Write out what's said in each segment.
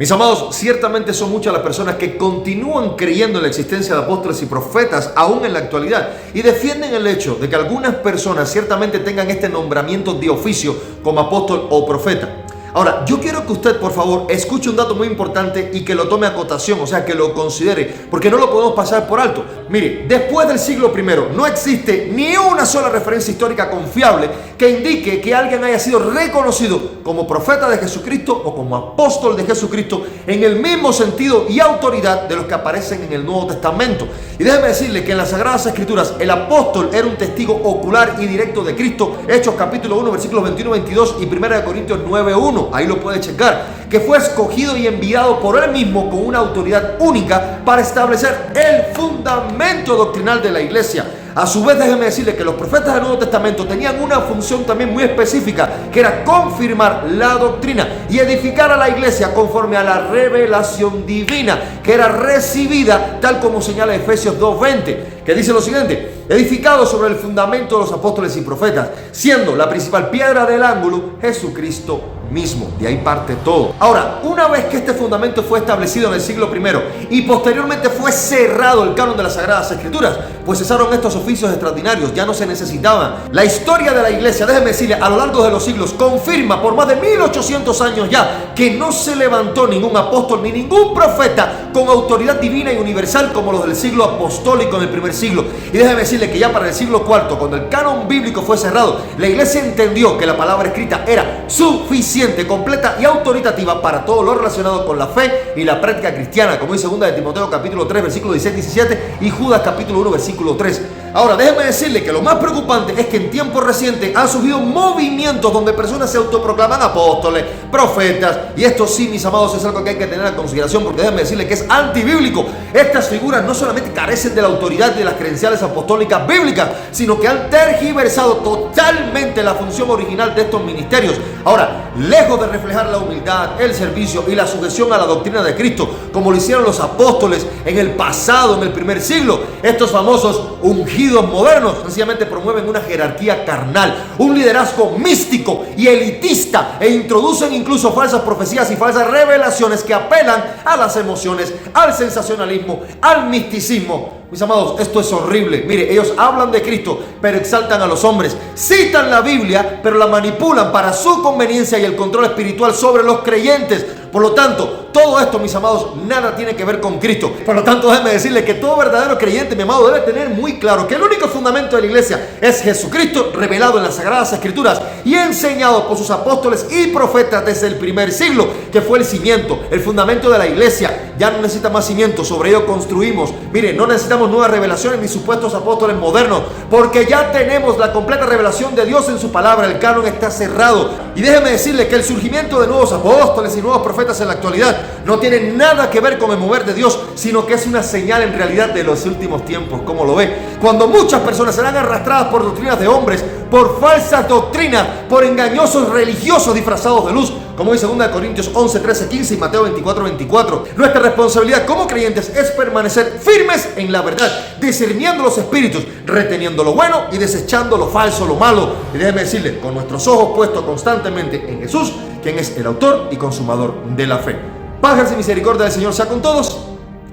Mis amados, ciertamente son muchas las personas que continúan creyendo en la existencia de apóstoles y profetas aún en la actualidad y defienden el hecho de que algunas personas ciertamente tengan este nombramiento de oficio como apóstol o profeta. Ahora, yo quiero que usted, por favor, escuche un dato muy importante y que lo tome a cotación, o sea, que lo considere, porque no lo podemos pasar por alto. Mire, después del siglo I no existe ni una sola referencia histórica confiable que indique que alguien haya sido reconocido como profeta de Jesucristo o como apóstol de Jesucristo en el mismo sentido y autoridad de los que aparecen en el Nuevo Testamento. Y déjeme decirle que en las Sagradas Escrituras el apóstol era un testigo ocular y directo de Cristo. Hechos capítulo 1, versículos 21-22 y 1 Corintios 9:1. Ahí lo puede checar, que fue escogido y enviado por él mismo con una autoridad única para establecer el fundamento doctrinal de la iglesia. A su vez, déjeme decirle que los profetas del Nuevo Testamento tenían una función también muy específica, que era confirmar la doctrina y edificar a la iglesia conforme a la revelación divina, que era recibida tal como señala Efesios 2:20, que dice lo siguiente: edificado sobre el fundamento de los apóstoles y profetas, siendo la principal piedra del ángulo Jesucristo mismo. De ahí parte todo. Ahora, una vez que este fundamento fue establecido en el siglo I y posteriormente fue cerrado el canon de las Sagradas Escrituras, pues cesaron estos oficios extraordinarios, ya no se necesitaban. La historia de la iglesia, déjeme decirle, a lo largo de los siglos confirma por más de 1800 años ya que no se levantó ningún apóstol ni ningún profeta con autoridad divina y universal como los del siglo apostólico en el primer siglo. Y déjeme decirle que ya para el siglo IV, cuando el canon bíblico fue cerrado, la iglesia entendió que la palabra escrita era suficiente, completa y autoritativa para todo lo relacionado con la fe y la práctica cristiana, como dice 2 de Timoteo capítulo 3 versículo 16-17 y Judas capítulo 1 versículo 3. Ahora, déjeme decirle que lo más preocupante es que en tiempos recientes han surgido movimientos donde personas se autoproclaman apóstoles, profetas, y esto sí, mis amados, es algo que hay que tener en consideración, porque déjeme decirle que es antibíblico. Estas figuras no solamente carecen de la autoridad de las credenciales apostólicas bíblicas, sino que han tergiversado totalmente la función original de estos ministerios. Ahora, lejos de reflejar la humildad, el servicio y la sujeción a la doctrina de Cristo, como lo hicieron los apóstoles en el pasado, en el primer siglo, estos famosos ungidos modernos sencillamente promueven una jerarquía carnal, un liderazgo místico y elitista, e introducen incluso falsas profecías y falsas revelaciones que apelan a las emociones, al sensacionalismo, al misticismo. Mis amados, esto es horrible. Mire, ellos hablan de Cristo, pero exaltan a los hombres. Citan la Biblia, pero la manipulan para su conveniencia y el control espiritual sobre los creyentes. Por lo tanto, todo esto, mis amados, nada tiene que ver con Cristo. Por lo tanto, déjeme decirle que todo verdadero creyente, mi amado, debe tener muy claro que el único fundamento de la iglesia es Jesucristo, revelado en las Sagradas Escrituras y enseñado por sus apóstoles y profetas desde el primer siglo, que fue el cimiento, el fundamento de la iglesia. Ya no necesita más cimiento, sobre ello construimos. Mire, no necesitamos nuevas revelaciones ni supuestos apóstoles modernos, porque ya tenemos la completa revelación de Dios en su palabra. El canon está cerrado. Y déjeme decirle que el surgimiento de nuevos apóstoles y nuevos profetas en la actualidad no tiene nada que ver con el mover de Dios, sino que es una señal en realidad de los últimos tiempos. ¿Cómo lo ve? Cuando muchas personas serán arrastradas por doctrinas de hombres, por falsas doctrinas, por engañosos religiosos disfrazados de luz, como dice 2 Corintios 11, 13, 15 y Mateo 24, 24. Nuestra responsabilidad como creyentes es permanecer firmes en la verdad, discerniendo los espíritus, reteniendo lo bueno y desechando lo falso, lo malo. Y déjeme decirle, con nuestros ojos puestos constantemente en Jesús, quien es el autor y consumador de la fe. Paz y misericordia del Señor sea con todos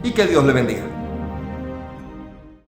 y que Dios le bendiga.